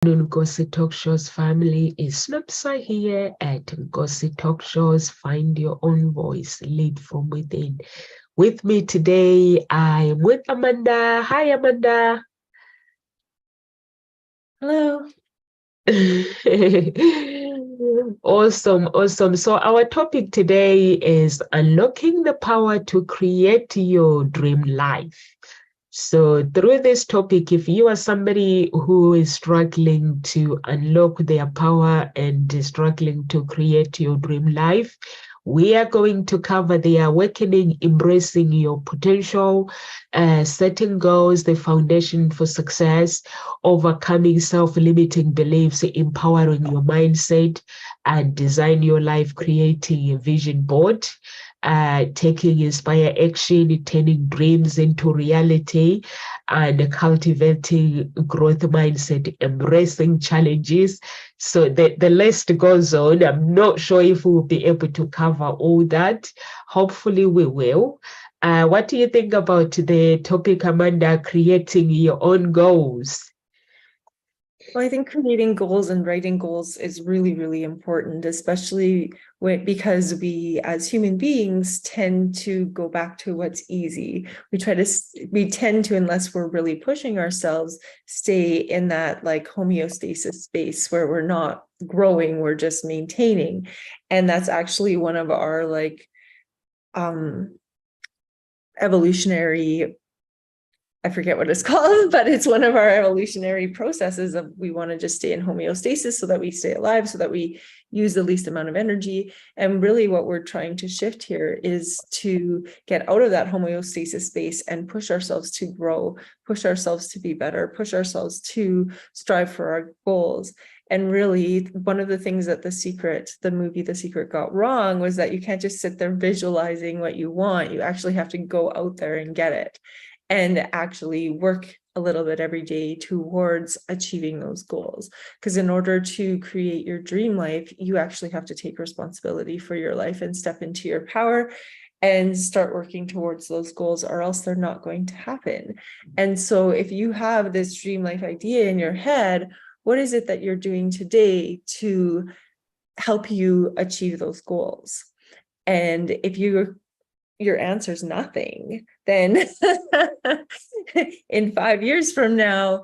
Ngozi Talk Shows family, is Snopsa here at Ngozi Talk Shows. Find your own voice, lead from within. With me today, I'm with Amanda. Hi, Amanda. Hello. Awesome. So our topic today is unlocking the power to create your dream life. So through this topic, if you are somebody who is struggling to unlock their power and is struggling to create your dream life, we are going to cover the awakening, embracing your potential, setting goals, the foundation for success, overcoming self-limiting beliefs, empowering your mindset, and design your life, creating a vision board. Taking inspire action, turning dreams into reality, and cultivating growth mindset, embracing challenges. So the list goes on. I'm not sure if we'll be able to cover all that. Hopefully we will. What do you think about the topic, Amanda, creating your own goals? Well, I think creating goals and writing goals is really, really important, especially because we as human beings tend to go back to what's easy. We tend to, unless we're really pushing ourselves, stay in that like homeostasis space where we're not growing, we're just maintaining. And that's actually one of our evolutionary, I forget what it's called, but it's one of our evolutionary processes of we want to just stay in homeostasis so that we stay alive, so that we use the least amount of energy. And really what we're trying to shift here is to get out of that homeostasis space and push ourselves to grow, push ourselves to be better, push ourselves to strive for our goals. And really, one of the things that the movie The Secret got wrong was that you can't just sit there visualizing what you want. You actually have to go out there and get it, and actually work a little bit every day towards achieving those goals. Because in order to create your dream life, you actually have to take responsibility for your life and step into your power and start working towards those goals, or else they're not going to happen. And so if you have this dream life idea in your head, what is it that you're doing today to help you achieve those goals? And if your answer is nothing, then in 5 years from now,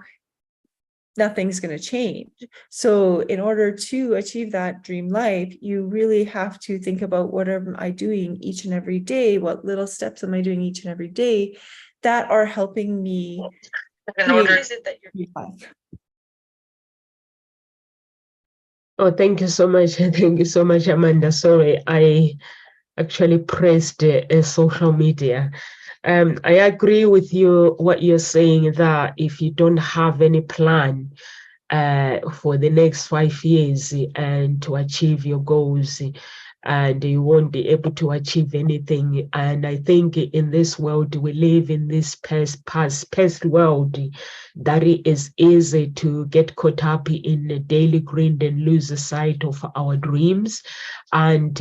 nothing's going to change. So in order to achieve that dream life, you really have to think about, what am I doing each and every day? What little steps am I doing each and every day that are helping me create that your life? Oh, thank you so much. Thank you so much, Amanda. Sorry, I actually pressed social media. I agree with you what you're saying, that if you don't have any plan for the next 5 years and to achieve your goals, and you won't be able to achieve anything. And I think in this world we live in, this past world, that it is easy to get caught up in the daily grind and lose sight of our dreams. And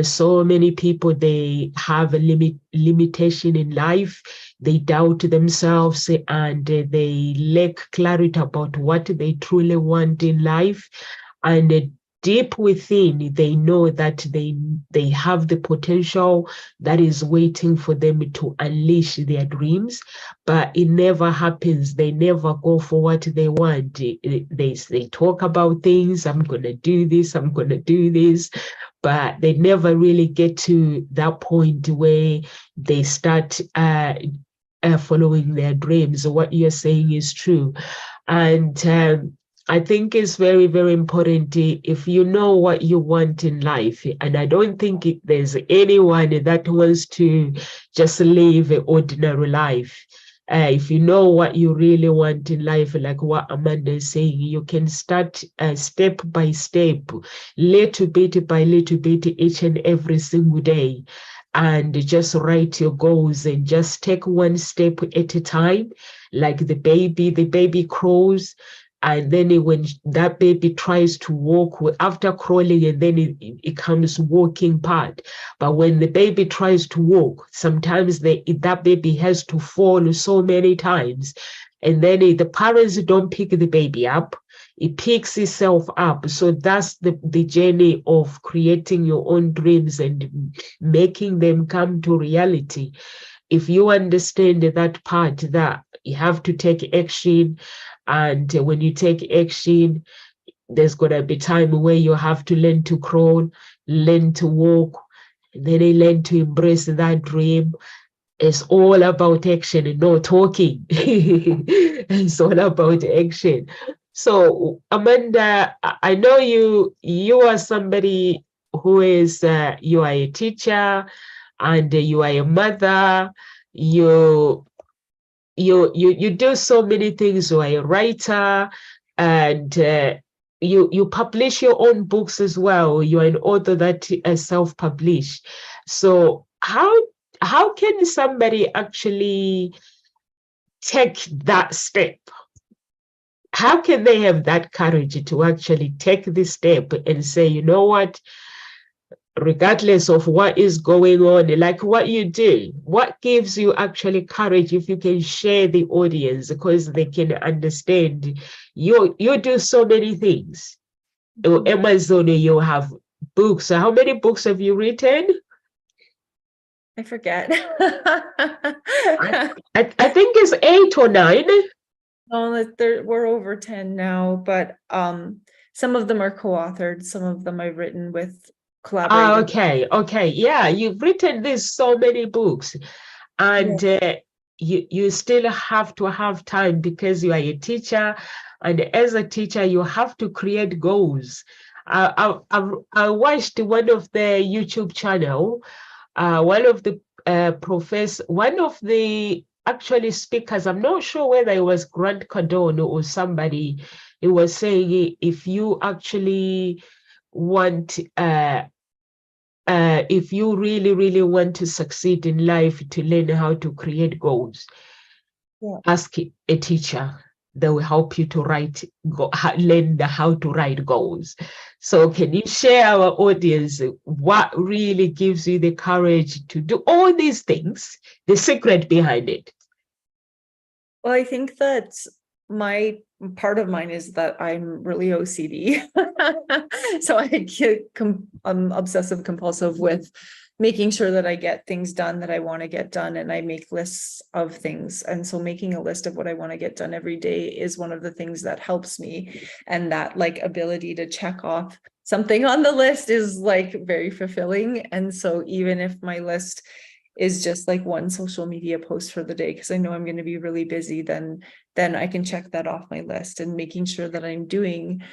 so many people, they have a limitation in life. They doubt themselves, and they lack clarity about what they truly want in life. And deep within, they know that they have the potential that is waiting for them to unleash their dreams, but it never happens. They never go for what they want. They talk about things. I'm going to do this, I'm going to do this, but they never really get to that point where they start following their dreams. What you're saying is true. And I think it's very, very important if you know what you want in life. And I don't think there's anyone that wants to just live an ordinary life. If you know what you really want in life, like what Amanda is saying, you can start step by step, little bit by little bit, each and every single day, and just write your goals and just take one step at a time. Like the baby crawls, and then when that baby tries to walk, after crawling, and then it comes walking part. But when the baby tries to walk, sometimes that baby has to fall so many times, and then the parents don't pick the baby up. it picks itself up. So that's the journey of creating your own dreams and making them come to reality. If you understand that part, that you have to take action, and when you take action, there's gonna be time where you have to learn to crawl, learn to walk, and then you learn to embrace that dream. It's all about action and no talking. It's all about action. So, Amanda, I know you are somebody who is you are a teacher, and you are a mother. You do so many things. You are a writer, and you publish your own books as well. You are an author that self-published. So how can somebody actually take that step? How can they have that courage to actually take this step and say, you know what, regardless of what is going on, like what you do, what gives you actually courage, if you can share the audience, because they can understand you do so many things. Amazon, you have books. So how many books have you written? I forget. I think it's 8 or 9. Oh, we're over 10 now, but some of them are co-authored, some of them I've written with collaborators. Okay. Yeah, you've written this so many books, and you still have to have time because you are a teacher, and as a teacher, you have to create goals. I watched one of the YouTube channel, one of the one of the actually speakers, I'm not sure whether it was Grant Cardone or somebody, it was saying if you actually want if you really want to succeed in life, to learn how to create goals, ask a teacher. They will help you to learn how to write goals. So can you share our audience what really gives you the courage to do all these things, the secret behind it? Well, I think that part of mine is that I'm really OCD. So I get obsessive compulsive with making sure that I get things done that I want to get done, and I make lists of things. And so making a list of what I want to get done every day is one of the things that helps me. And that like ability to check off something on the list is like very fulfilling. And so even if my list is just like one social media post for the day, because I know I'm going to be really busy, then I can check that off my list, and making sure that I'm doing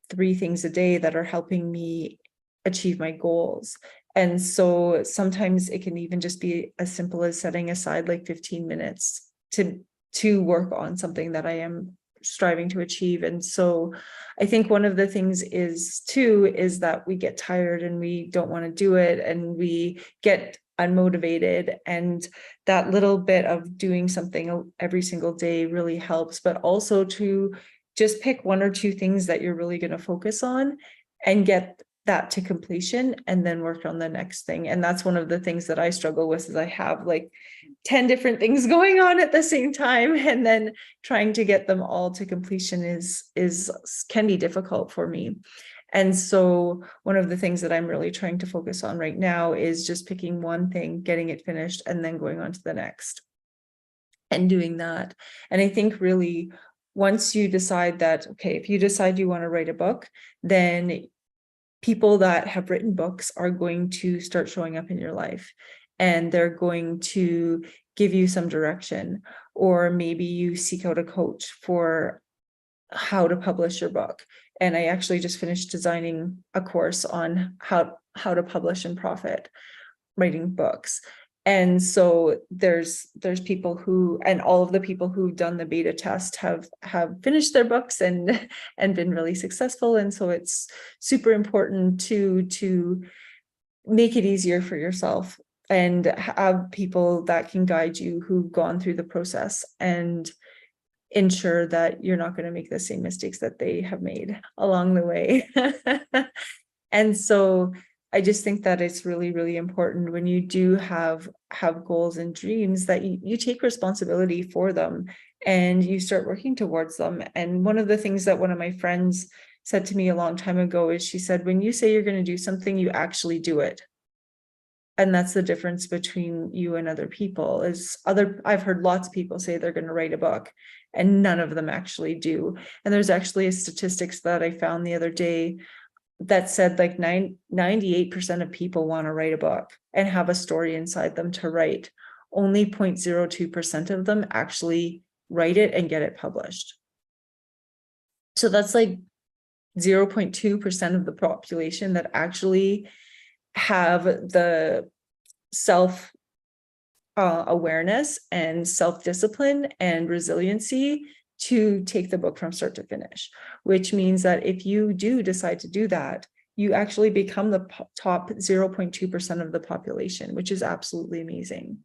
3 things a day that are helping me achieve my goals. And so sometimes it can even just be as simple as setting aside like 15 minutes to work on something that I am striving to achieve. And so I think one of the things is that we get tired and we don't want to do it, and we get unmotivated, and that little bit of doing something every single day really helps. But also to just pick 1 or 2 things that you're really going to focus on and get that to completion, and then work on the next thing. And that's one of the things that I struggle with, is I have like 10 different things going on at the same time, and then trying to get them all to completion can be difficult for me. And so one of the things that I'm really trying to focus on right now is just picking one thing, getting it finished, and then going on to the next and doing that. And I think really once you decide that, okay, if you decide you want to write a book, then people that have written books are going to start showing up in your life, and they're going to give you some direction, or maybe you seek out a coach for how to publish your book. And I actually just finished designing a course on how to publish and profit writing books. And so there's people who, and all of the people who've done the beta test have finished their books and been really successful. And so it's super important to make it easier for yourself and have people that can guide you who've gone through the process, and ensure that you're not going to make the same mistakes that they have made along the way. And so I just think that it's really, really important when you do have goals and dreams that you take responsibility for them, and you start working towards them. And one of the things that one of my friends said to me a long time ago is, she said, when you say you're going to do something, you actually do it. And that's the difference between you and other people. I've heard lots of people say they're going to write a book, and none of them actually do. And there's actually a statistics that I found the other day that said like 98% of people want to write a book and have a story inside them to write. Only 0.02% of them actually write it and get it published. So that's like 0.2% of the population that actually have the self awareness and self-discipline and resiliency to take the book from start to finish, which means that if you do decide to do that, you actually become the top 0.2% of the population, which is absolutely amazing.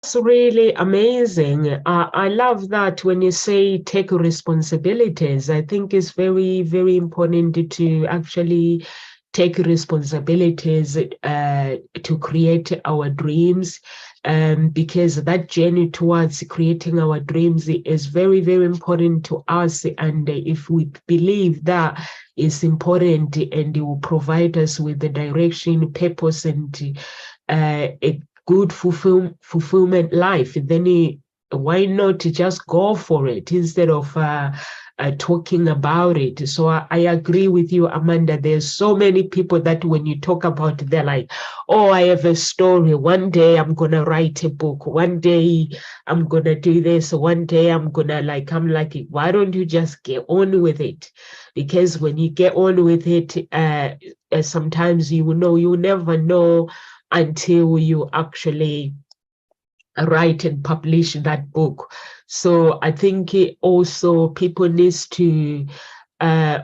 It's really amazing. I love that when you say take responsibilities. I think it's very, very important to actually take responsibilities to create our dreams, because that journey towards creating our dreams is very, very important to us. And if we believe that is important and it will provide us with the direction, purpose, and a good fulfillment life, then why not just go for it instead of talking about it? So I agree with you, Amanda. There's so many people that when you talk about it, they're like, oh, I have a story. One day I'm going to write a book. One day I'm going to do this. One day I'm like, why don't you just get on with it? Because when you get on with it, sometimes you never know until you actually write and publish that book. So I think also people needs to,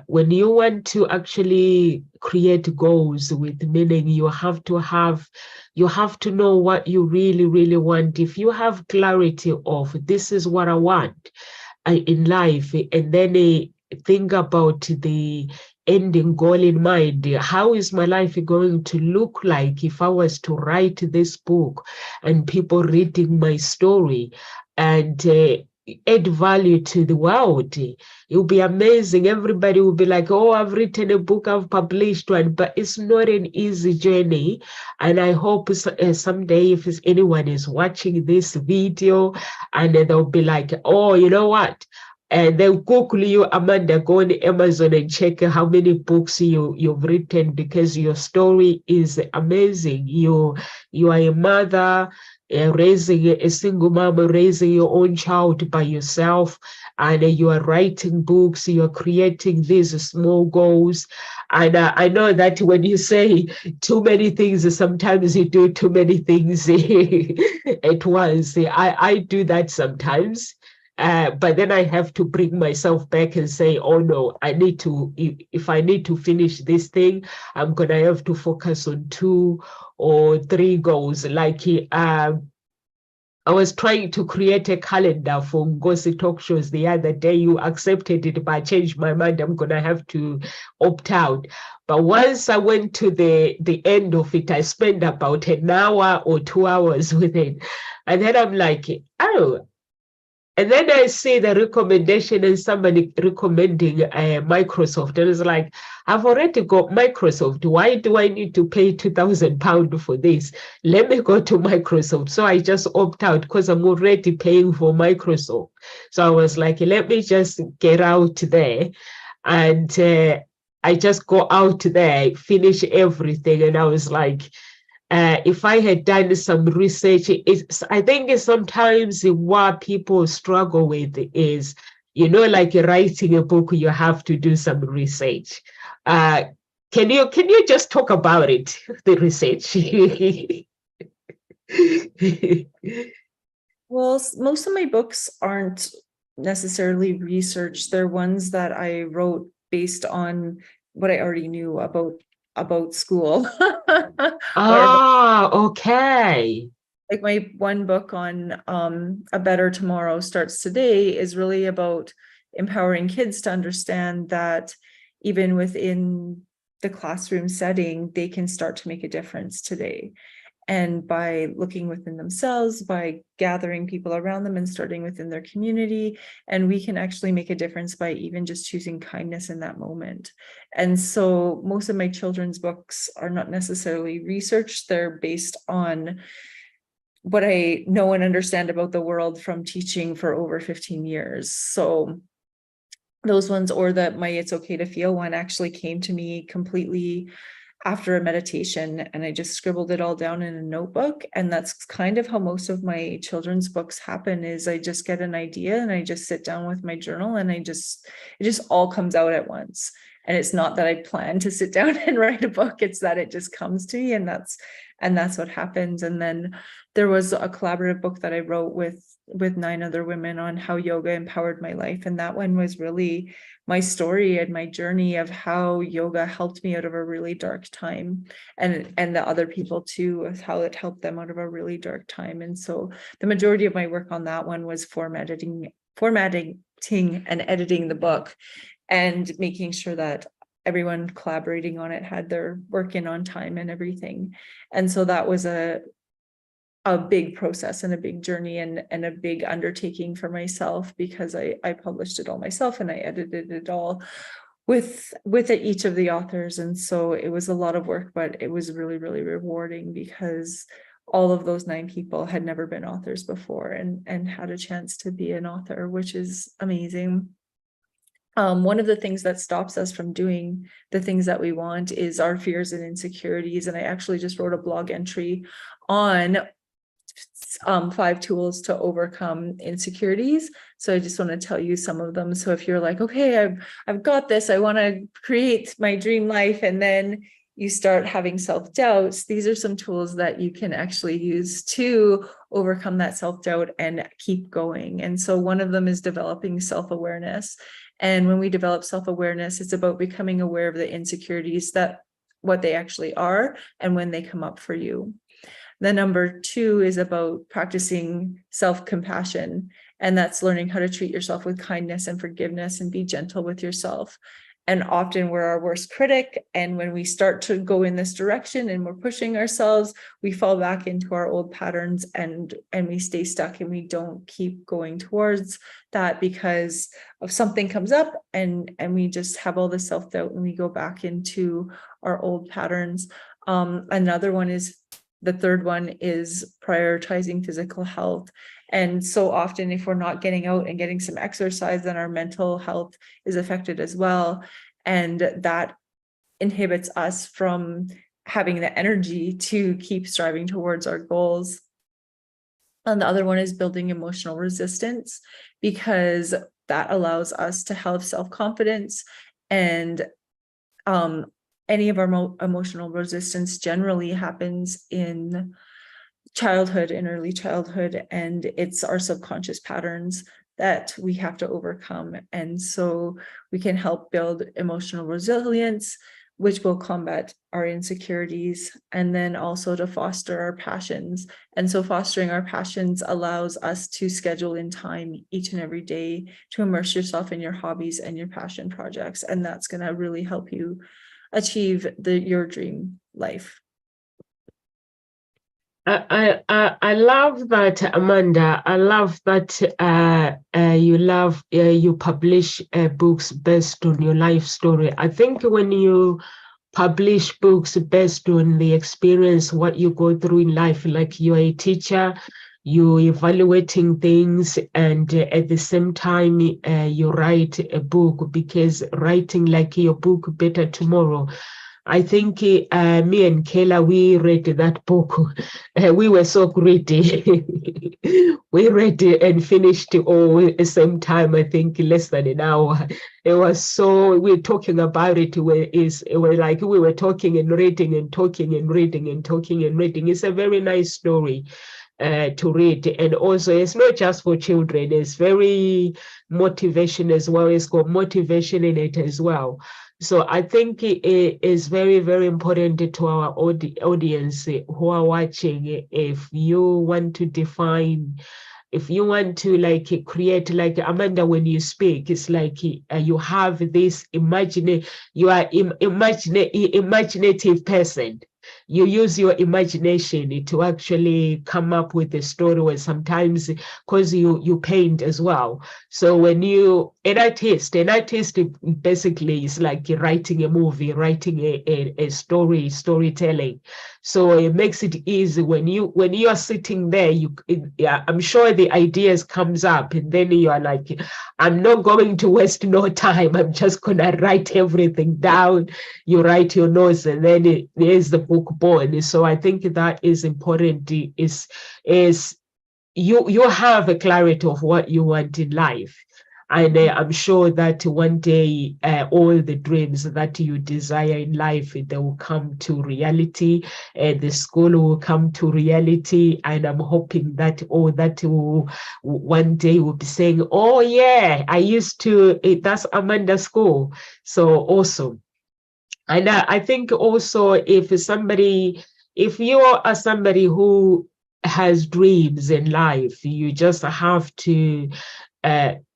when you want to actually create goals with meaning, you have to know what you really, really want. If you have clarity of this is what I want in life, and then think about the ending goal in mind. How is my life going to look like if I was to write this book and people reading my story and add value to the world? It will be amazing. Everybody will be like, oh, I've written a book, I've published one, but it's not an easy journey. And I hope someday if anyone is watching this video and they'll be like, oh, you know what? And they'll Google you, Amanda, go on Amazon and check how many books you've written, because your story is amazing. You are a mother, raising a single mom, raising your own child by yourself, and you are writing books, you are creating these small goals. And I know that when you say too many things, sometimes you do too many things at once. I do that sometimes. But then I have to bring myself back and say, oh no, if I need to finish this thing, I'm going to have to focus on 2 or 3 goals. Like I was trying to create a calendar for Ngozi talk shows the other day. You accepted it, but I changed my mind. I'm going to have to opt out. But once I went to the end of it, I spent about an hour or 2 hours with it. And then I'm like, oh, and then I see the recommendation and somebody recommending Microsoft. And it's like, I've already got Microsoft. Why do I need to pay £2,000 for this? Let me go to Microsoft. So I just opt out because I'm already paying for Microsoft. So I was like, let me just get out there. And I just go out there, finish everything. And I was like, if I had done some research, I think sometimes what people struggle with is, like writing a book, you have to do some research. Can you just talk about it, the research? Well, most of my books aren't necessarily research. They're ones that I wrote based on what I already knew about school. Okay. Like my one book on A Better Tomorrow Starts Today is really about empowering kids to understand that even within the classroom setting, they can start to make a difference today. And by looking within themselves, by gathering people around them and starting within their community, and we can actually make a difference by even just choosing kindness in that moment. And so most of my children's books are not necessarily research, they're based on what I know and understand about the world from teaching for over 15 years. So those ones, or my It's Okay to Feel one, actually came to me completely after a meditation, and I just scribbled it all down in a notebook. And that's kind of how most of my children's books happen, is I just get an idea and I just sit down with my journal and it just all comes out at once. And it's not that I plan to sit down and write a book, it's that it just comes to me, and that's what happens. And then there was a collaborative book that I wrote with 9 other women on how yoga empowered my life. And that one was really my story and my journey of how yoga helped me out of a really dark time, and the other people too, of how it helped them out of a really dark time. And so the majority of my work on that one was formatting and editing the book, and making sure that everyone collaborating on it had their work in on time and everything. And so that was a big process and a big journey and a big undertaking for myself, because I published it all myself and I edited it all with each of the authors. And so it was a lot of work, but it was really, really rewarding, because all of those 9 people had never been authors before and had a chance to be an author, which is amazing. One of the things that stops us from doing the things that we want is our fears and insecurities. And I actually just wrote a blog entry on 5 tools to overcome insecurities. So I just want to tell you some of them. So if you're like, okay, I've got this, I want to create my dream life, and then you start having self-doubts, these are some tools that you can actually use to overcome that self-doubt and keep going. And so one of them is developing self-awareness. And when we develop self-awareness, it's about becoming aware of the insecurities, that what they actually are and when they come up for you. The number 2 is about practicing self-compassion, and that's learning how to treat yourself with kindness and forgiveness and be gentle with yourself. And often we're our worst critic, and when we start to go in this direction and we're pushing ourselves, we fall back into our old patterns and we stay stuck, and we don't keep going towards that because of something comes up, and we just have all this self-doubt and we go back into our old patterns. Another one is, the third one is prioritizing physical health. And so often, if we're not getting out and getting some exercise, then our mental health is affected as well. And that inhibits us from having the energy to keep striving towards our goals. And the other one is building emotional resistance, because that allows us to have self-confidence. And any of our emotional resistance generally happens in childhood, in early childhood, and it's our subconscious patterns that we have to overcome. And so we can help build emotional resilience, which will combat our insecurities, and then also to foster our passions. And so fostering our passions allows us to schedule in time each and every day to immerse yourself in your hobbies and your passion projects. And that's going to really help you achieve your dream life. I love that, Amanda. I love that you publish books based on your life story. I think when you publish books based on the experience, what you go through in life, like you're a teacher, you're evaluating things, and at the same time you write a book, because writing like your book, Better Tomorrow, I think me and Kayla, we read that book. We were so greedy. We read it and finished it all at the same time, I think less than an hour. It was so, we were talking about it, it was like we were talking and reading and talking and reading and talking and reading. It's a very nice story to read. And also, it's not just for children, it's very motivation as well. It's got motivation in it as well. So I think it is very, very important to our audience who are watching. If you want to define, if you want to like create, like Amanda, when you speak, it's like you have this you are imaginative person. you use your imagination to actually come up with a story, or sometimes because you paint as well. So when an artist basically is like writing a movie, writing a storytelling. So it makes it easy when you are sitting there, I'm sure the ideas comes up, and then you are like, I'm not going to waste no time. I'm just gonna write everything down. You write your notes, and then there's the book born. So I think that is important. Is you have a clarity of what you want in life. And I'm sure that one day all the dreams that you desire in life, they will come to reality, and the school will come to reality. And I'm hoping that that will one day will be saying, oh yeah, I used to, that's Amanda School. So awesome. And I think also if you are somebody who has dreams in life, you just have to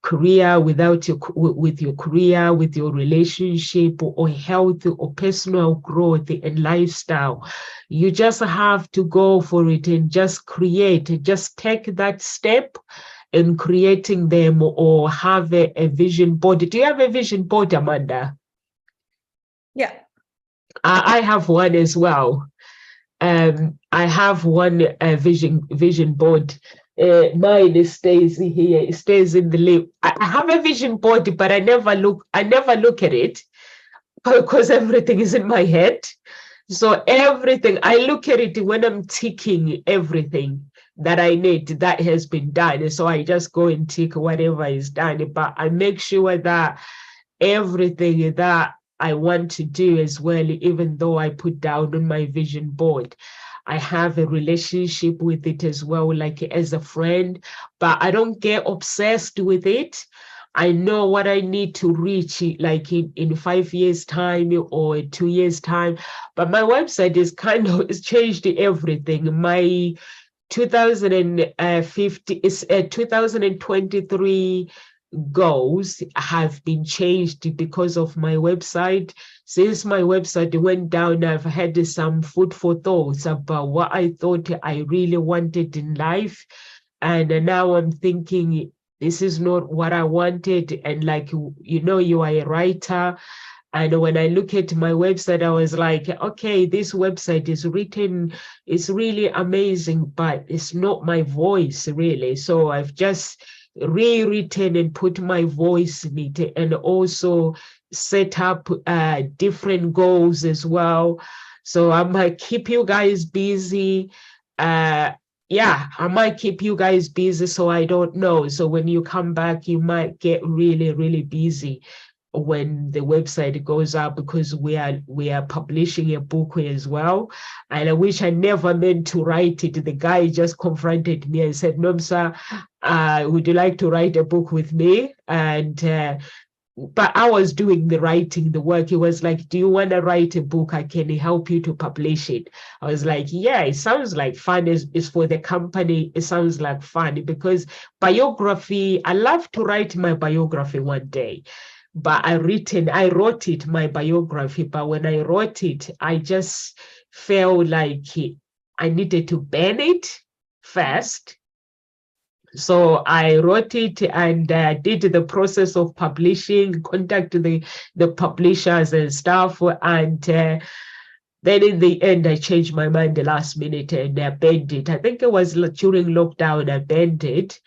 career with your career, with your relationship, or health, or personal growth and lifestyle. You just have to go for it and just take that step in creating them, or have a vision board. Do you have a vision board, Amanda? Yeah. I have one as well. I have one vision board. Mine stays here. It stays in the lip. I have a vision board, but I never look at it because everything is in my head. So everything, I look at it when I'm ticking everything that I need that has been done. So I just go and tick whatever is done. But I make sure that everything that I want to do as well, even though I put down on my vision board, I have a relationship with it as well, like as a friend, but I don't get obsessed with it. I know what I need to reach, like in 5 years' time or 2 years' time. But my website is it's changed everything. My 2023 goals have been changed because of my website. Since my website went down, I've had some food for thoughts about what I thought I really wanted in life. And now I'm thinking, this is not what I wanted. And like, you are a writer. And when I look at my website, I was like, okay, this website is written, it's really amazing, but it's not my voice really. So I've just rewritten and put my voice in it, and also set up different goals as well. So I might keep you guys busy. Yeah, I might keep you guys busy, so I don't know. So when you come back, you might get really, really busy when the website goes up, because we are publishing a book as well. And I wish I never meant to write it. The guy just confronted me and said, Nomsa, would you like to write a book with me? And but I was doing the writing, the work. He was like, do you want to write a book? I can help you to publish it. I was like, yeah, it sounds like fun. It's for the company. It sounds like fun, because biography, I love to write my biography one day. But I wrote it, my biography. But when I wrote it, I just felt like I needed to burn it first. So I wrote it and did the process of publishing, contacted the publishers and stuff. And then in the end, I changed my mind the last minute and I banned it. I think it was during lockdown, I banned it.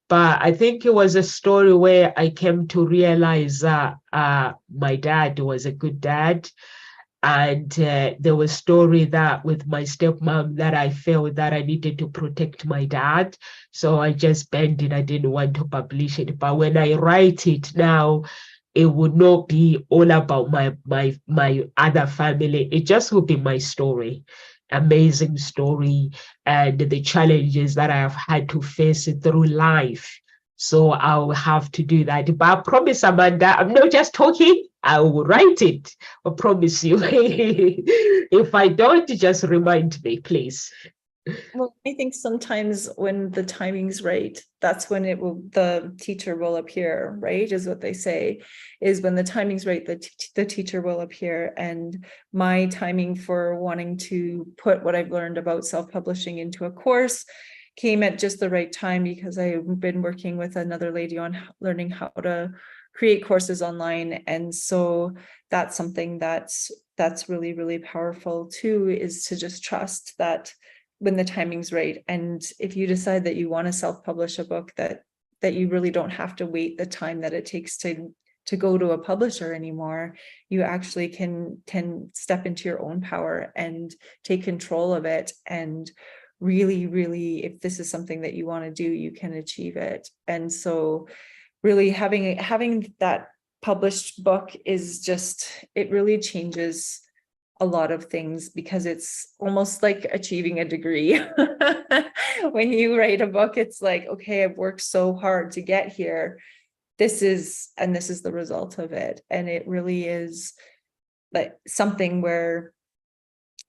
But I think it was a story where I came to realize that my dad was a good dad. And there was a story that with my stepmom that I felt that I needed to protect my dad. So I just banned it. I didn't want to publish it. But when I write it now, it would not be all about my other family. It just would be my story. Amazing story, and the challenges that I have had to face through life. So I'll have to do that. But I promise, Amanda, I'm not just talking, I will write it. I promise you. If I don't, just remind me, please. Well, I think sometimes when the timing's right, that's when the teacher will appear, right? Is what they say, is when the timing's right, the teacher will appear. And my timing for wanting to put what I've learned about self-publishing into a course came at just the right time, because I've been working with another lady on learning how to create courses online. And so that's something that's really, really powerful too, is to just trust that when the timing's right. And if you decide that you want to self-publish a book, that you really don't have to wait the time that it takes to go to a publisher anymore. You actually can step into your own power and take control of it. And really, really, if this is something that you want to do, you can achieve it. And so really having that published book is just, it really changes a lot of things, because it's almost like achieving a degree. When you write a book, it's like, okay, I've worked so hard to get here. This is the result of it. And it really is like something where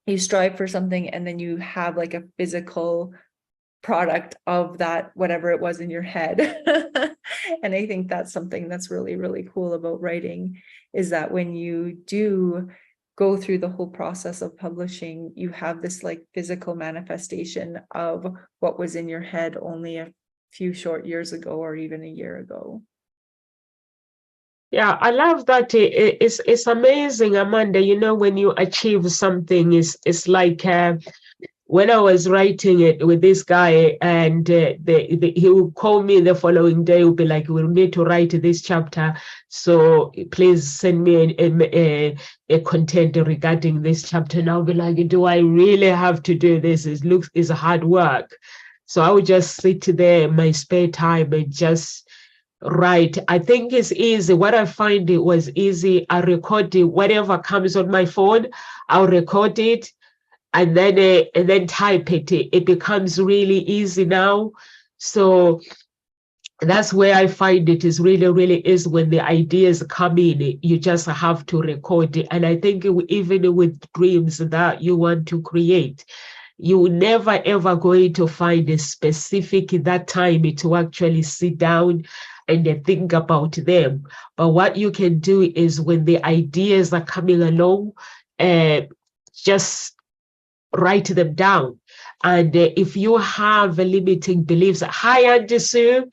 you strive for something and then you have like a physical product of that, whatever it was in your head. And I think that's something that's really, really cool about writing, is that when you do go through the whole process of publishing, you have this like physical manifestation of what was in your head only a few short years ago, or even a year ago. Yeah, I love that. It's amazing, Amanda. You know, when you achieve something, it's like when I was writing it with this guy, and he would call me the following day, would be like, "We need to write this chapter, so please send me a content regarding this chapter." And I'll be like, "Do I really have to do this? It's hard work." So I would just sit there in my spare time and just write. I think it's easy. What I find it was easy. I record it, whatever comes on my phone, I'll record it and then type it. It becomes really easy now. So that's where I find it is really, really is when the ideas come in, you just have to record it. And I think even with dreams that you want to create, you never ever going to find a specific that time to actually sit down and think about them. But what you can do is when the ideas are coming along, just write them down. And if you have limiting beliefs, hi, Auntie Sue.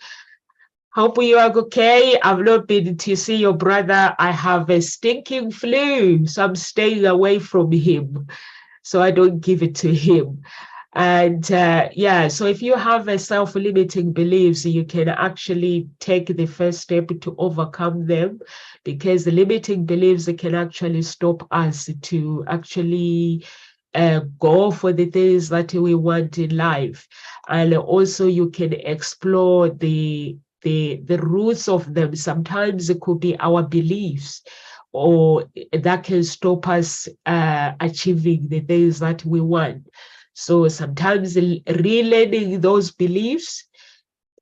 Hope you are okay. I've not been to see your brother. I have a stinking flu, so I'm staying away from him, so I don't give it to him. And yeah, so if you have a self-limiting beliefs, you can actually take the first step to overcome them, because the limiting beliefs can actually stop us to actually go for the things that we want in life. And also you can explore the roots of them. Sometimes it could be our beliefs, or that can stop us achieving the things that we want. So sometimes relearning those beliefs,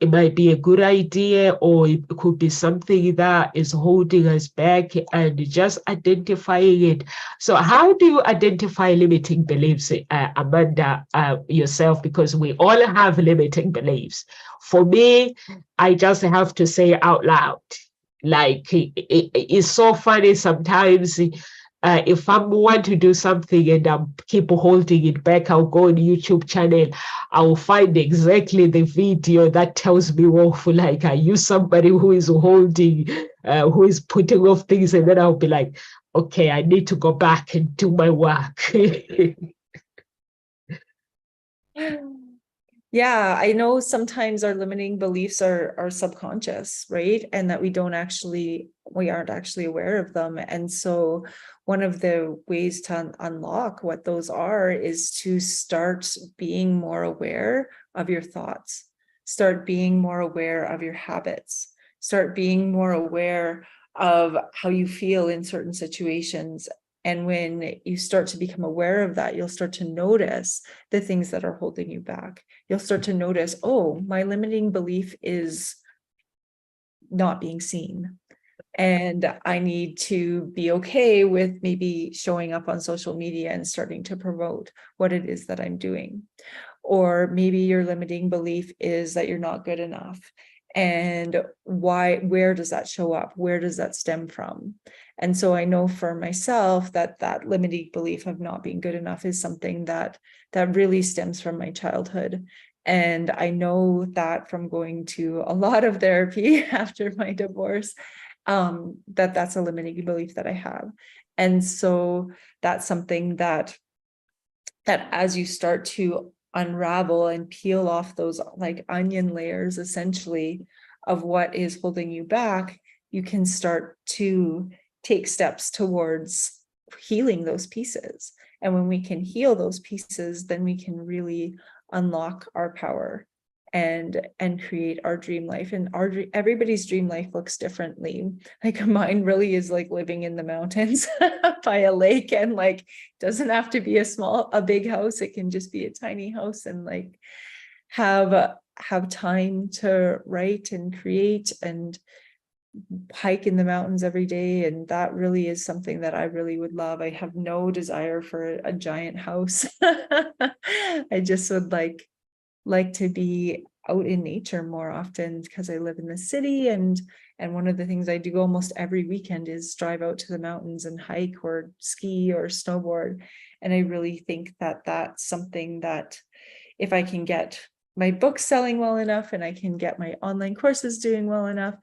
it might be a good idea, or it could be something that is holding us back, and just identifying it. So how do you identify limiting beliefs, Amanda, yourself? Because we all have limiting beliefs. For me, I just have to say out loud. Like, it's so funny sometimes. If I want to do something and I keep holding it back, I'll go on YouTube channel. I'll find exactly the video that tells me off. Like, are you somebody who is holding, who is putting off things? And then I'll be like, okay, I need to go back and do my work. Yeah, I know sometimes our limiting beliefs are subconscious, right? And that we aren't actually aware of them. And so one of the ways to unlock what those are is to start being more aware of your thoughts, start being more aware of your habits, start being more aware of how you feel in certain situations. And when you start to become aware of that, you'll start to notice the things that are holding you back. You'll start to notice, oh, my limiting belief is not being seen. And I need to be okay with maybe showing up on social media and starting to promote what it is that I'm doing. or maybe your limiting belief is that you're not good enough. And where does that show up? Where does that stem from? And so I know for myself that that limiting belief of not being good enough is something that really stems from my childhood. And I know that from going to a lot of therapy after my divorce, that's a limiting belief that I have. And so that's something that as you start to unravel and peel off those like onion layers, essentially, of what is holding you back, you can start to take steps towards healing those pieces. And when we can heal those pieces, then we can really unlock our power and create our dream life. And everybody's dream life looks differently. Like mine really is like living in the mountains by a lake, and like doesn't have to be a big house. It can just be a tiny house, and like have time to write and create and hike in the mountains every day. And that really is something that I really would love. I have no desire for a giant house. I just would like to be out in nature more often, because I live in the city, and one of the things I do almost every weekend is drive out to the mountains and hike or ski or snowboard. And I really think that that's something that if I can get my books selling well enough and I can get my online courses doing well enough,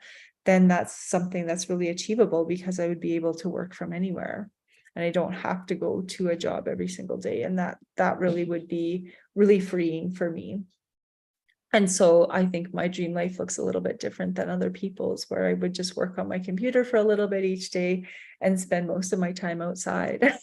then that's something that's really achievable, because I would be able to work from anywhere. And I don't have to go to a job every single day. And that really would be really freeing for me. And so I think my dream life looks a little bit different than other people's, where I would just work on my computer for a little bit each day and spend most of my time outside.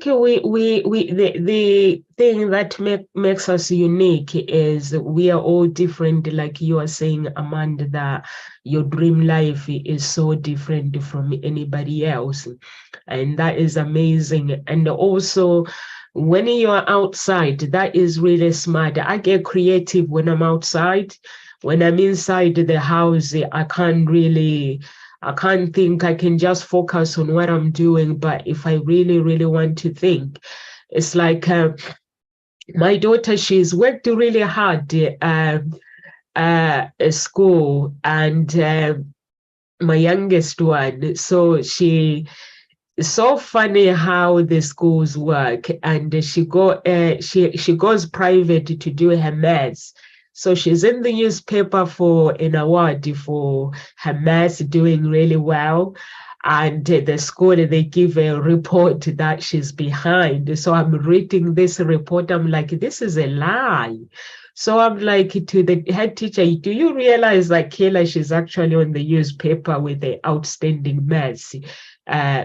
The thing that makes us unique is we are all different. Like you are saying, Amanda, that your dream life is so different from anybody else, and that is amazing. And also, when you're outside, that is really smart. I get creative when I'm outside. When I'm inside the house, I can't think. I can just focus on what I'm doing. But if I really, really want to think, it's like my daughter, she's worked really hard at school, and my youngest one. So it's so funny how the schools work, and she goes private to do her maths. So she's in the newspaper for an award for her maths, doing really well. And the school, they give a report that she's behind. So I'm reading this report. I'm like, this is a lie. So I'm like to the head teacher, do you realize that Kayla, she's actually on the newspaper with the outstanding maths,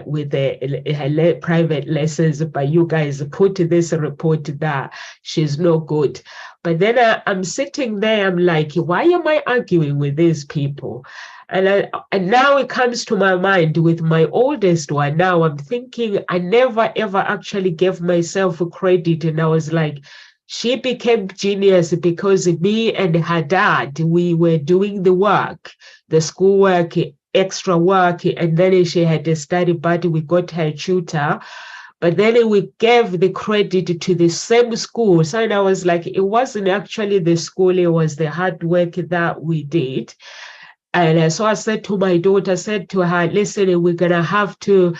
with her private lessons, but you guys put this report that she's no good. But then I'm sitting there, I'm like, why am I arguing with these people? And now it comes to my mind with my oldest one. Now I'm thinking I never, ever actually gave myself credit. And I was like, she became genius because me and her dad, we were doing the work, the schoolwork, extra work, and then she had a study buddy. We got her tutor. But then we gave the credit to the same school. So I was like, it wasn't actually the school, it was the hard work that we did. And so I said to my daughter, said to her, listen, we're gonna have to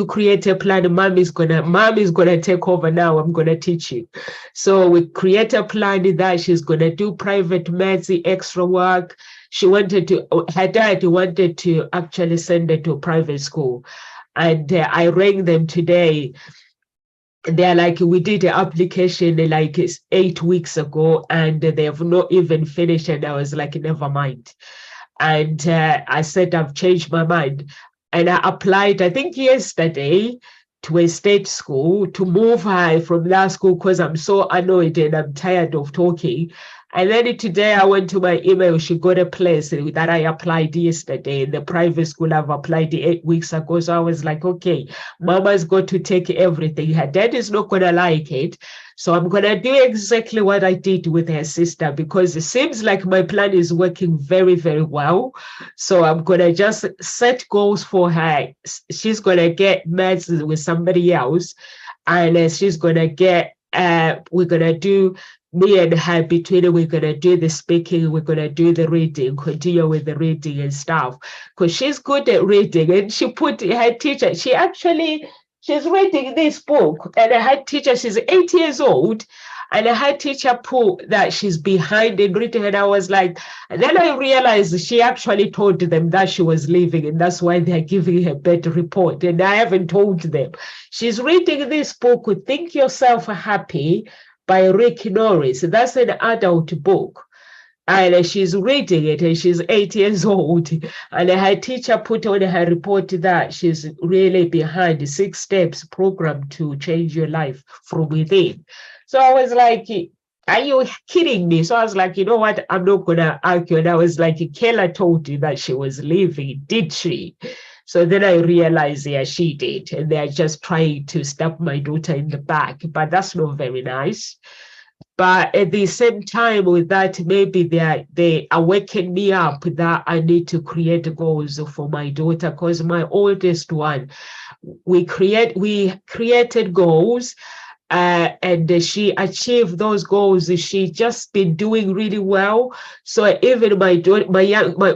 create a plan. Mom is gonna take over now. I'm gonna teach you. So we create a plan that she's gonna do private maths, extra work. Her dad wanted to actually send her to a private school. And I rang them today. They're like, we did the application like 8 weeks ago, and they have not even finished. And I was like, never mind. And I said, I've changed my mind. And I applied, I think yesterday, to a state school to move her from that school, because I'm so annoyed and I'm tired of talking. And then today I went to my email. She got a place that I applied yesterday in the private school. I've applied 8 weeks ago. So I was like, okay, mama's got to take everything. Her dad is not going to like it. So I'm going to do exactly what I did with her sister, because it seems like my plan is working very, very well. So I'm going to just set goals for her. She's going to get maths with somebody else. And she's going to get, we're going to do, me and her between, we're going to do the speaking, we're going to do the reading, continue with the reading and stuff. Because she's good at reading. And she put her teacher, she's reading this book, and her teacher, she's 8 years old, and her teacher put that she's behind in reading. And I was like, and then I realized she actually told them that she was leaving, and that's why they're giving her bad report. And I haven't told them. She's reading this book, Think Yourself Happy, by Rick Norris. That's an adult book. And she's reading it, and she's 8 years old. And her teacher put on her report that she's really behind the 6 steps program to change your life from within. So I was like, are you kidding me? So I was like, you know what? I'm not going to argue. And I was like, Kayla told you that she was leaving, did she? So then I realized, yeah, she did. And they're just trying to stab my daughter in the back. But that's not very nice. But at the same time with that, maybe they awaken me up that I need to create goals for my daughter, because my oldest one, we created goals, and she achieved those goals. She just been doing really well. So even my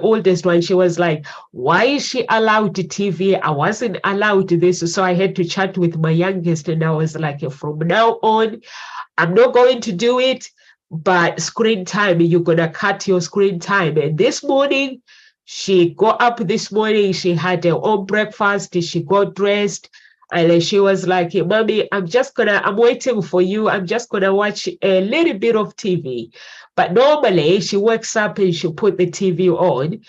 oldest one, she was like, why is she allowed TV? I wasn't allowed this. So I had to chat with my youngest, and I was like, from now on, I'm not going to do it, but screen time, you're going to cut your screen time. And this morning, she got up this morning, she had her own breakfast, she got dressed, and she was like, hey, Mommy, I'm waiting for you. I'm just going to watch a little bit of TV. But normally, she wakes up and she put the TV on.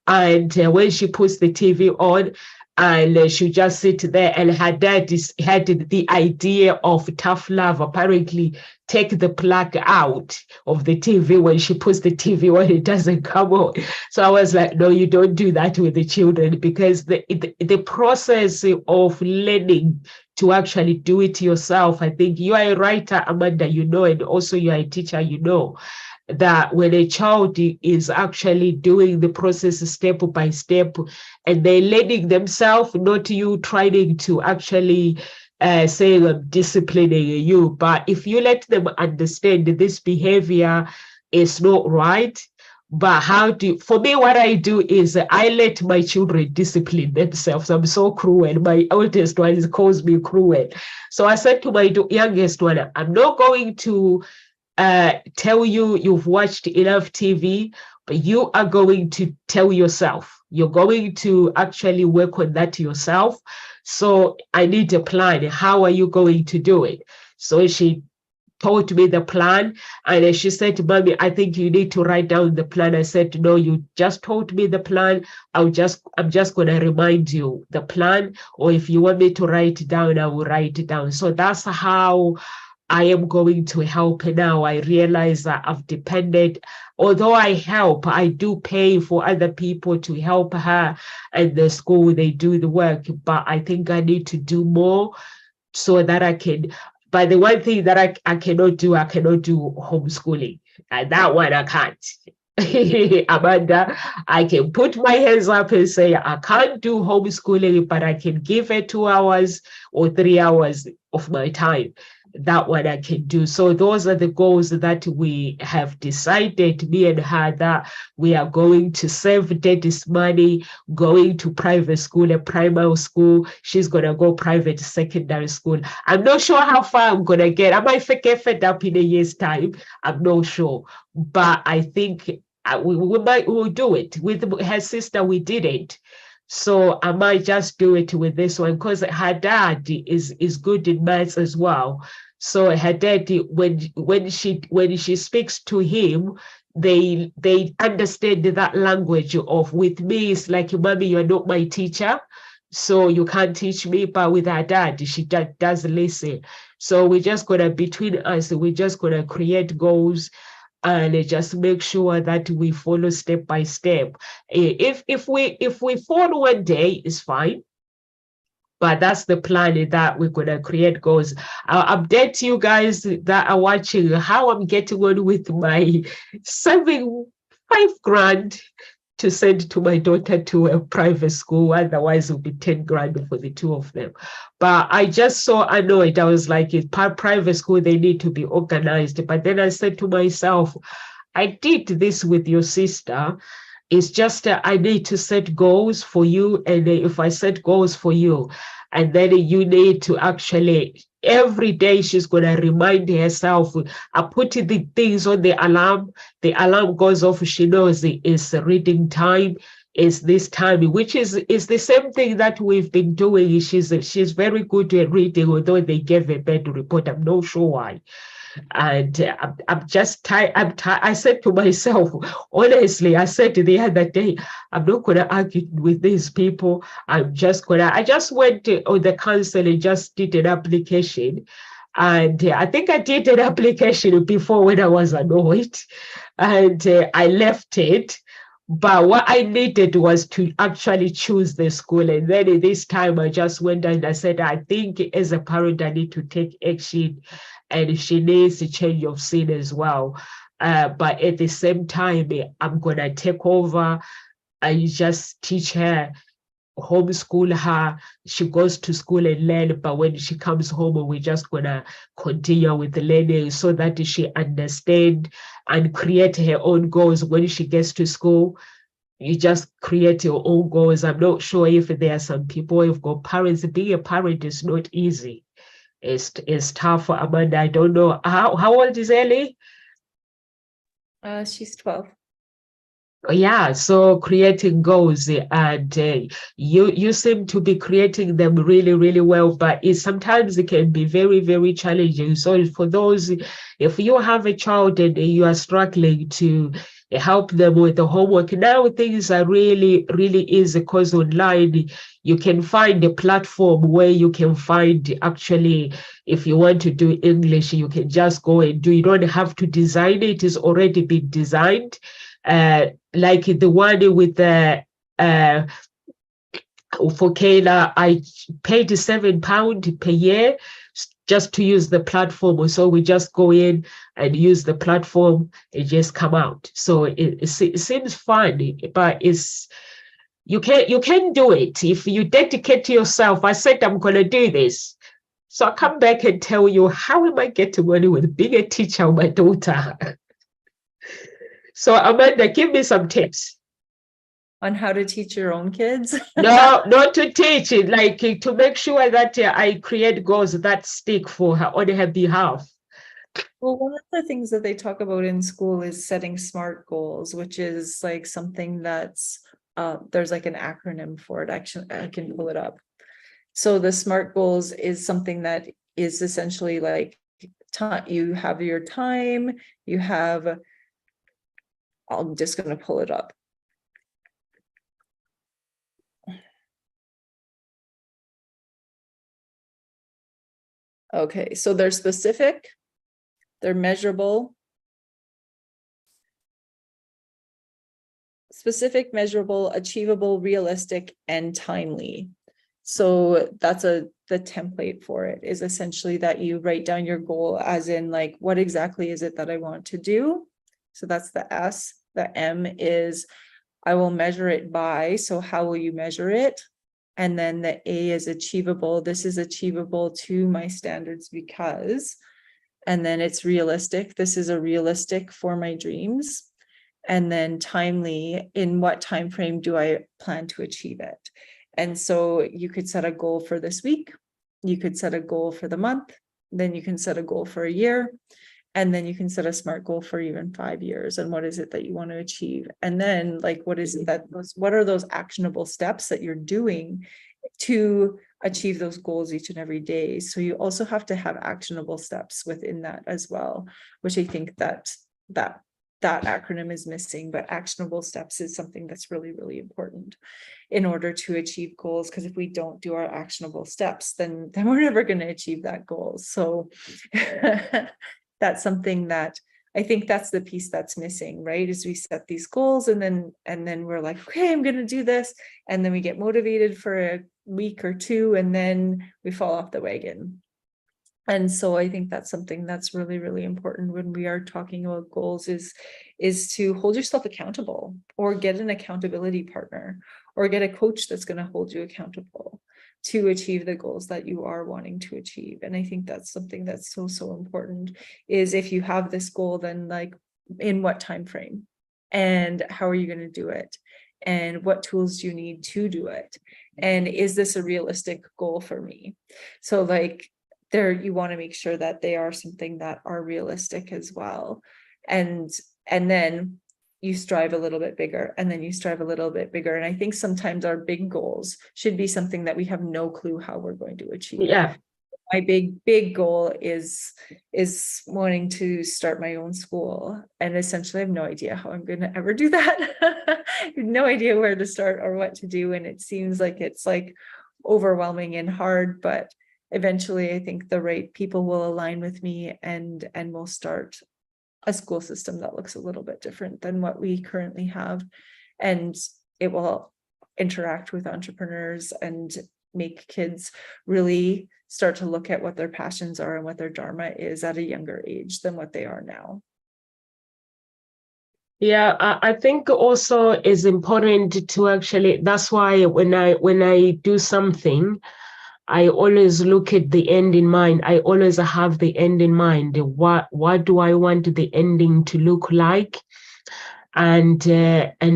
And when she puts the TV on, and she just sit there, and her dad had the idea of tough love, apparently take the plug out of the TV. When she puts the TV on, it doesn't come on. So I was like, no, you don't do that with the children, because the process of learning to actually do it yourself, I think you are a writer, Amanda, and also you are a teacher, that when a child is actually doing the process step by step, and they're learning themselves, not you trying to actually say I'm disciplining you. But if you let them understand this behavior is not right, but for me, what I do is I let my children discipline themselves. I'm so cruel. My oldest one calls me cruel. So I said to my youngest one, I'm not going to tell you you've watched enough TV, but you are going to tell yourself. You're going to actually work on that yourself. So I need a plan. How are you going to do it? So she told me the plan, and she said, Mommy, I think you need to write down the plan. I said, no, you just told me the plan. I'm just going to remind you the plan, or if you want me to write it down, I will write it down. So that's how I am going to help now. I realize that I've depended, although I help, I do pay for other people to help her at the school. They do the work, but I think I need to do more so that I can. But the one thing that I cannot do homeschooling. And that one I can't. Amanda, I can put my hands up and say, I can't do homeschooling, but I can give her 2 hours or 3 hours of my time. That one I can do. So those are the goals that we have decided, me and her, that we are going to save Daddy's money, going to private school, a primary school. She's going to go private secondary school. I'm not sure how far I'm going to get. I might get fed up in a year's time. I'm not sure. But I think we'll do it. With her sister, we didn't. So I might just do it with this one, because her dad is good in maths as well. So her dad, when she speaks to him, they understand that language of, with me, it's like, Mommy, you're not my teacher, so you can't teach me. But with her dad, she does listen. So we're just gonna, between us, we're just gonna create goals. and just make sure that we follow step by step. If we fall one day, it's fine. But that's the plan, that we're gonna create goals. I'll update you guys that are watching how I'm getting on with my saving $5,000 to send to my daughter to a private school. Otherwise, it would be 10 grand for the two of them. But I just so annoyed. I was like, it's private school, they need to be organized. But then I said to myself, I did this with your sister. It's just I need to set goals for you. And if I set goals for you, and then you need to actually, every day she's going to remind herself. I put the things on the alarm goes off, she knows it's reading time, is this time, which is the same thing that we've been doing. She's very good at reading, although they gave a bad report. I'm not sure why. And I'm just tired. I said to myself, honestly, I said the other day, I'm not going to argue with these people. I just went on the council and just did an application. And I think I did an application before when I was annoyed, and I left it. But what I needed was to actually choose the school. And then this time I just went and I said, I think as a parent, I need to take action, and she needs a change of scene as well. But at the same time, I'm going to take over. I just teach her, homeschool her. She goes to school and learn, but when she comes home, we're just gonna continue with the learning so that she understand and create her own goals. When she gets to school, you just create your own goals. I'm not sure if there are some people who've got parents. Being a parent is not easy. It's tough for Amanda. I don't know how old is Ellie? She's 12. Yeah, so creating goals, and you seem to be creating them really, really well, but sometimes it can be very, very challenging. So for those, if you have a child and you are struggling to help them with the homework, now things are really, really easy, because online you can find a platform where you can find, actually, if you want to do English, you can just go and do. You don't have to design it; it's already been designed. Like the one with the for Kayla, I paid £7 per year just to use the platform. So we just go in and use the platform and just come out. So it seems fun, but you can do it if you dedicate to yourself. I said I'm going to do this. So I come back and tell you, how am I getting money with being a teacher of my daughter? So Amanda, give me some tips. On how to teach your own kids? No, not to teach it, like to make sure that I create goals that stick for her on her behalf. Well, one of the things that they talk about in school is setting SMART goals, which is like something that's, there's like an acronym for it. Actually, I can pull it up. So the SMART goals is something that is essentially like time. You have your time, you have, I'm just going to pull it up. Okay, so they're specific, they're measurable, achievable, realistic, and timely. So that's the template for it is essentially that you write down your goal as in like, what exactly is it that I want to do? So that's the S. The M is I will measure it by. So how will you measure it? And then the A is achievable. This is achievable to my standards because, and then it's realistic. This is a realistic for my dreams. And then timely, in what time frame do I plan to achieve it? And so you could set a goal for this week. You could set a goal for the month. Then you can set a goal for a year. And then you can set a SMART goal for even 5 years. And what is it that you want to achieve? And then like, what is it that what are those actionable steps that you're doing to achieve those goals each and every day? So you also have to have actionable steps within that as well, which I think that acronym is missing, but actionable steps is something that's really, really important in order to achieve goals. Because if we don't do our actionable steps, then we're never going to achieve that goal. So that's something that I think that's the piece that's missing, right? Is we set these goals and then we're like, okay, I'm going to do this. And then we get motivated for a week or two, and then we fall off the wagon. And so I think that's something that's really, really important when we are talking about goals is to hold yourself accountable, or get an accountability partner, or get a coach that's going to hold you accountable to achieve the goals that you are wanting to achieve. And I think that's something that's so, so important, is if you have this goal, then like, in what time frame, and how are you going to do it, and what tools do you need to do it, and is this a realistic goal for me? So like, there, you want to make sure that they are something that are realistic as well. And then you strive a little bit bigger, and then you strive a little bit bigger. And I think sometimes our big goals should be something that we have no clue how we're going to achieve. Yeah. My big goal is wanting to start my own school, and essentially I have no idea how I'm going to ever do that. I have no idea where to start or what to do, and it seems like it's like overwhelming and hard, but eventually I think the right people will align with me, and we'll start a school system that looks a little bit different than what we currently have, and it will interact with entrepreneurs and make kids really start to look at what their passions are and what their dharma is at a younger age than what they are now. Yeah, I think also is important to actually, that's why when I do something, I always look at the end in mind. I always have the end in mind. What do I want the ending to look like? And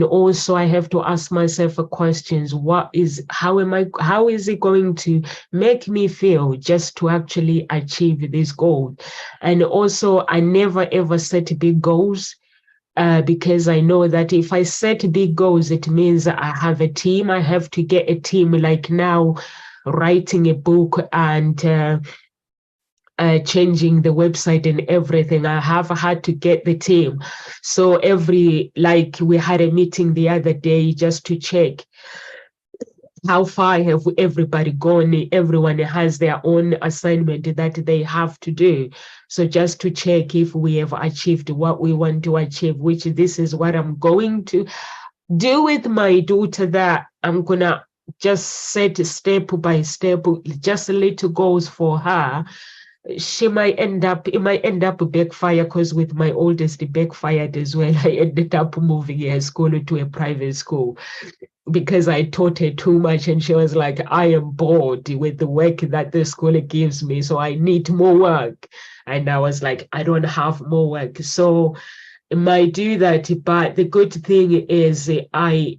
also I have to ask myself questions. How is it going to make me feel just to actually achieve this goal? And also I never ever set big goals. Because I know that if I set big goals, it means I have a team. I have to get a team, like now writing a book and changing the website and everything. I have had to get the team. So like we had a meeting the other day just to check how far have everybody gone. Everyone has their own assignment that they have to do. So just to check if we have achieved what we want to achieve, which this is what I'm going to do with my daughter, that I'm gonna just set step by step, just little goals for her. It might end up backfire, because with my oldest it backfired as well. I ended up moving her school to a private school because I taught her too much, and she was like, I am bored with the work that the school gives me, so I need more work. And I was like, I don't have more work. So I might do that, but the good thing is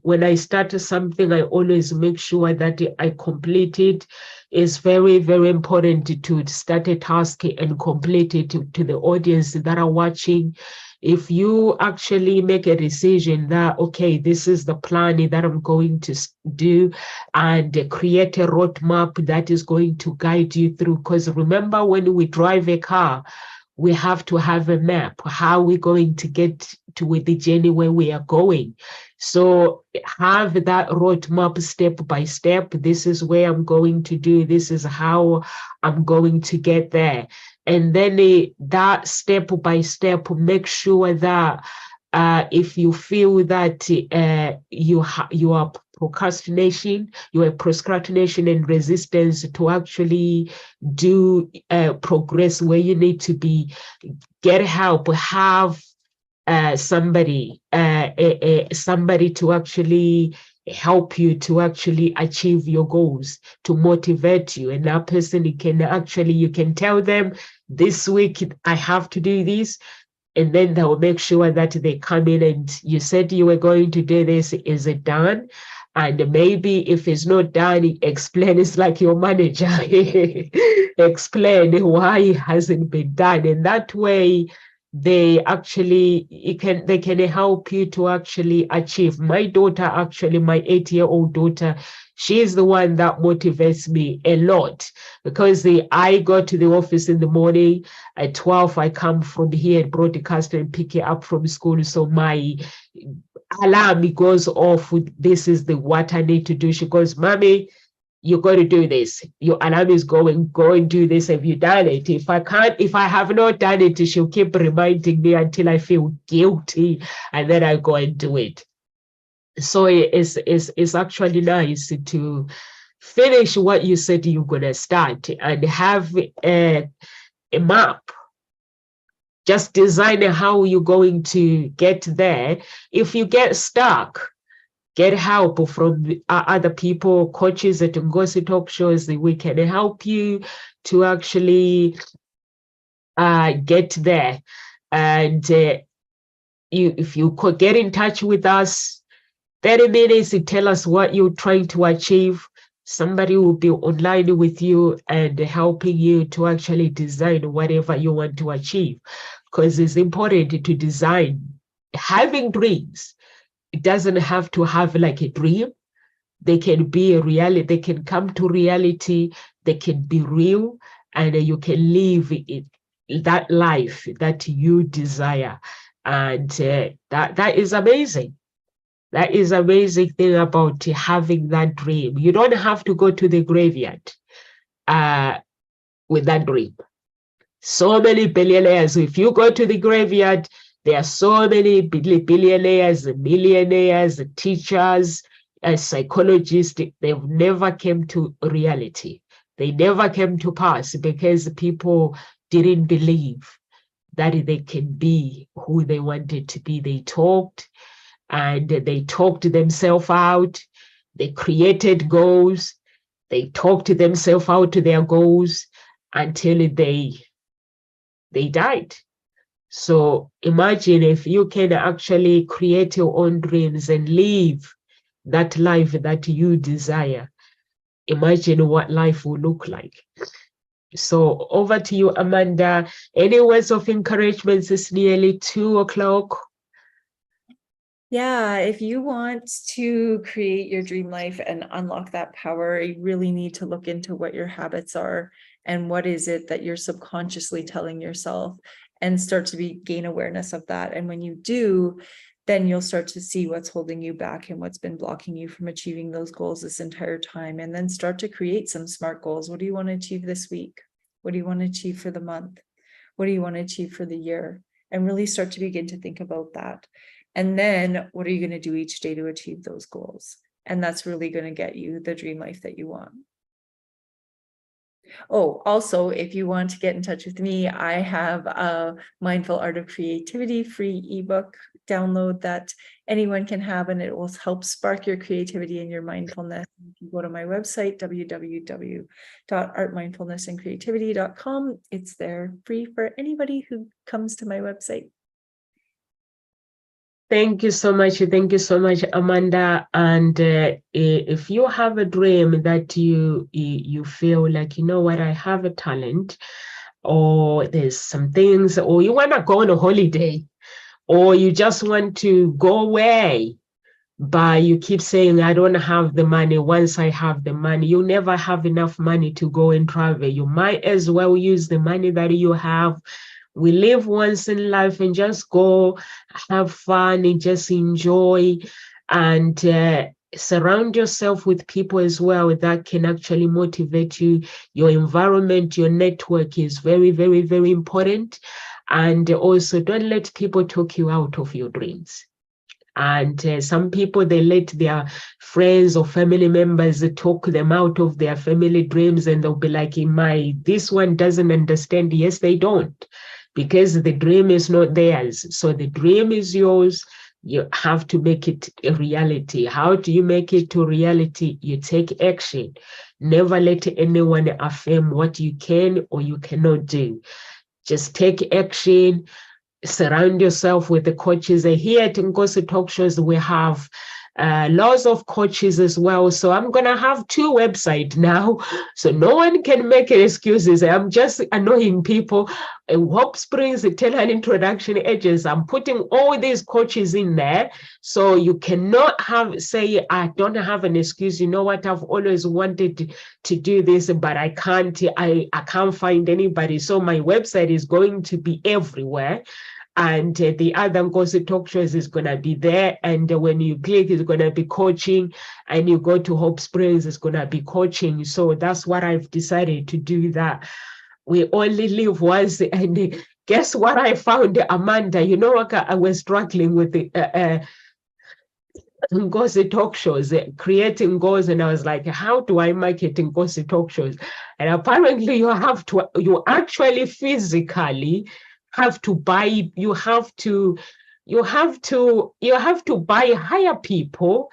when I start something, I always make sure that I complete it. It's very, very important to start a task and complete it to the audience that are watching. If you actually make a decision that, okay, this is the plan that I'm going to do, and create a roadmap that is going to guide you through. Because remember, when we drive a car, we have to have a map. How are we going to get to the journey where we are going? So have that roadmap step by step. This is where I'm going to do. This is how I'm going to get there. And then that step by step, make sure that if you feel that you are procrastination and resistance to actually do progress where you need to be, get help, have somebody to actually help you to actually achieve your goals, to motivate you. And that person, you can tell them, this week I have to do this, and then they will make sure that they come in and you said you were going to do this, is it done? And maybe if it's not done, explain. It's like your manager. Explain why it hasn't been done. And that way, they can help you to actually achieve. My daughter, actually, my 8-year-old daughter, she is the one that motivates me a lot, because I go to the office in the morning. At 12, I come from here at Broadcast and pick it up from school. So my alarm goes off. This is what I need to do. She goes, Mommy, you got to do this. Your alarm is going, go and do this. Have you done it? If I have not done it, she'll keep reminding me until I feel guilty, and then I go and do it. So it's actually nice to finish what you said you're going to start and have a map. Just design how you're going to get there. If you get stuck, get help from other people, coaches at Ngozi Talk Shows. We can help you to actually get there. And if you could get in touch with us, 30 minutes to tell us what you're trying to achieve. Somebody will be online with you and helping you to actually design whatever you want to achieve. Because it's important to design. Having dreams, it doesn't have to have like a dream. They can be a reality. They can come to reality. They can be real, and you can live that life that you desire. And that is amazing. That is amazing thing about having that dream. You don't have to go to the graveyard with that dream. So many billionaires. If you go to the graveyard, there are so many billionaires, millionaires, teachers, psychologists. They've never came to reality. They never came to pass because people didn't believe that they can be who they wanted to be. They talked, and they talked themselves out. They created goals. They talked themselves out to their goals until they died. So imagine if you can actually create your own dreams and live that life that you desire. Imagine what life will look like. So over to you, Amanda. Any words of encouragement? It's nearly 2:00. Yeah, if you want to create your dream life and unlock that power, you really need to look into what your habits are and what is it that you're subconsciously telling yourself, and start to gain awareness of that. And when you do, then you'll start to see what's holding you back and what's been blocking you from achieving those goals this entire time. And then start to create some SMART goals. What do you want to achieve this week? What do you want to achieve for the month? What do you want to achieve for the year? And really start to begin to think about that. And then what are you going to do each day to achieve those goals? And that's really going to get you the dream life that you want. Oh, also, if you want to get in touch with me, I have a Mindful Art of Creativity free ebook download that anyone can have, and it will help spark your creativity and your mindfulness. You can go to my website, www.artmindfulnessandcreativity.com. It's there free for anybody who comes to my website. Thank you so much. Thank you so much, Amanda. And if you have a dream that you feel like, you know what, I have a talent, or there's some things, or you want to go on a holiday, or you just want to go away, but you keep saying, I don't have the money. Once I have the money, you never have enough money to go and travel. You might as well use the money that you have. We live once in life, and just go have fun and just enjoy, and surround yourself with people as well that can actually motivate you. Your environment, your network is very, very, very important. And also, don't let people talk you out of your dreams. And some people, they let their friends or family members talk them out of their family dreams, and they'll be like, this one doesn't understand. Yes, they don't, because the dream is not theirs. So the dream is yours. You have to make it a reality. How do you make it to reality? You take action. Never let anyone affirm what you can or you cannot do. Just take action. Surround yourself with the coaches. Here at Ngozi Talk Shows, we have lots of coaches as well. So I'm going to have 2 websites now, so no one can make excuses. I'm just annoying people. Hope Springs, the Talent Introduction Agents, I'm putting all these coaches in there. So you cannot say, I don't have an excuse. You know what? I've always wanted to do this, but I can't find anybody. So my website is going to be everywhere. and the other Nkosi Talk Shows is going to be there. And when you click, it's going to be coaching, and you go to Hope Springs, it's going to be coaching. So that's what I've decided to do, that we only live once. And guess what I found, Amanda? You know what, I was struggling with the Nkosi Talk Shows, creating goals, and I was like, how do I market Nkosi Talk Shows? And apparently you actually physically have to buy, you have to hire people.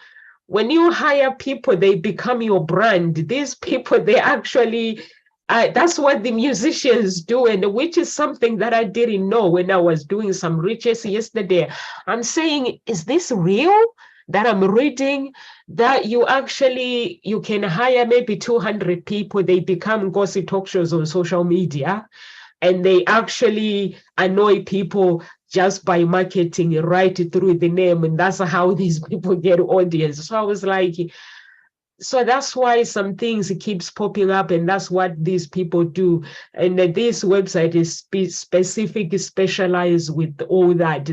When you hire people, they become your brand. These people, they actually, that's what the musicians do, and which is something that I didn't know when I was doing some research yesterday. I'm saying, is this real? That I'm reading, that you can hire maybe 200 people, they become Nkosi Talk Shows on social media, and they actually annoy people just by marketing right through the name, and that's how these people get audience. So I was like, so that's why some things keeps popping up, and that's what these people do. And this website is specific, specialized with all that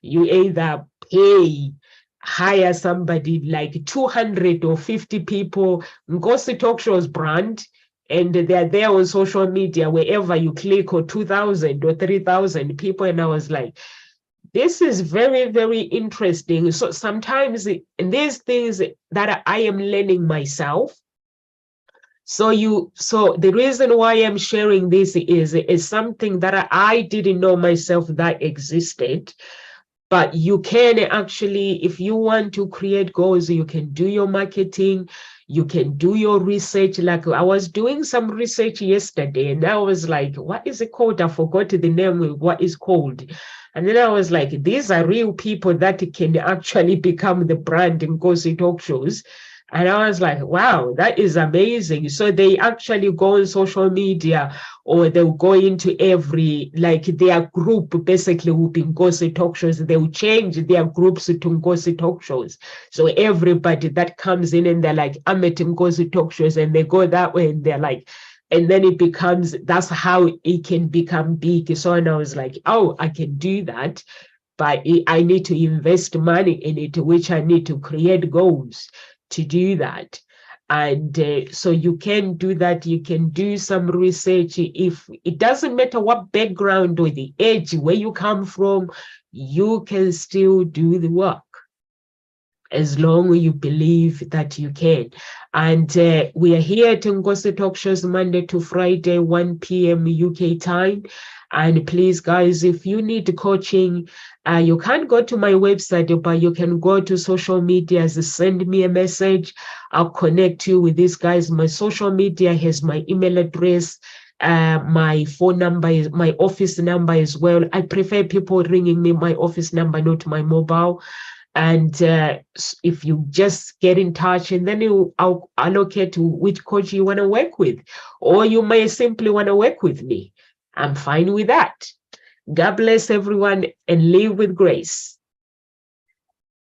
you either hire somebody like 200 or 50 people, Nkosi Talk Shows brand, and they're there on social media, wherever you click, or 2,000 or 3,000 people. And I was like, this is very, very interesting. So sometimes these things that I am learning myself. So the reason why I'm sharing this is something that I didn't know myself that existed. But you can actually, if you want to create goals, you can do your marketing, you can do your research. Like I was doing some research yesterday, and I was like, what is it called? I forgot the name of what it's called. And then I was like, these are real people that can actually become the brand in Nkosi Talk Shows. And I was like, wow, that is amazing. So they actually go on social media, or they'll go into their group basically will be Nkosi Talk Shows. They'll change their groups to Nkosi Talk Shows. So everybody that comes in, and they're like, I'm at Nkosi Talk Shows, and they go that way, and they're like, and then that's how it can become big. So, and I was like, oh, I can do that, but I need to invest money in it, which I need to create goals to do that. And so you can do that. You can do some research. If it doesn't matter what background or the age where you come from, you can still do the work, as long as you believe that you can. And we are here at Nkosi Talk Shows Monday to Friday, 1 p.m. UK time. And please, guys, if you need coaching, you can't go to my website, but you can go to social media, send me a message. I'll connect you with these guys. My social media has my email address, my phone number, is my office number as well. I prefer people ringing me my office number, not my mobile. And if you just get in touch, and then I'll allocate which coach you want to work with, or you may simply want to work with me. I'm fine with that. God bless everyone, and live with grace.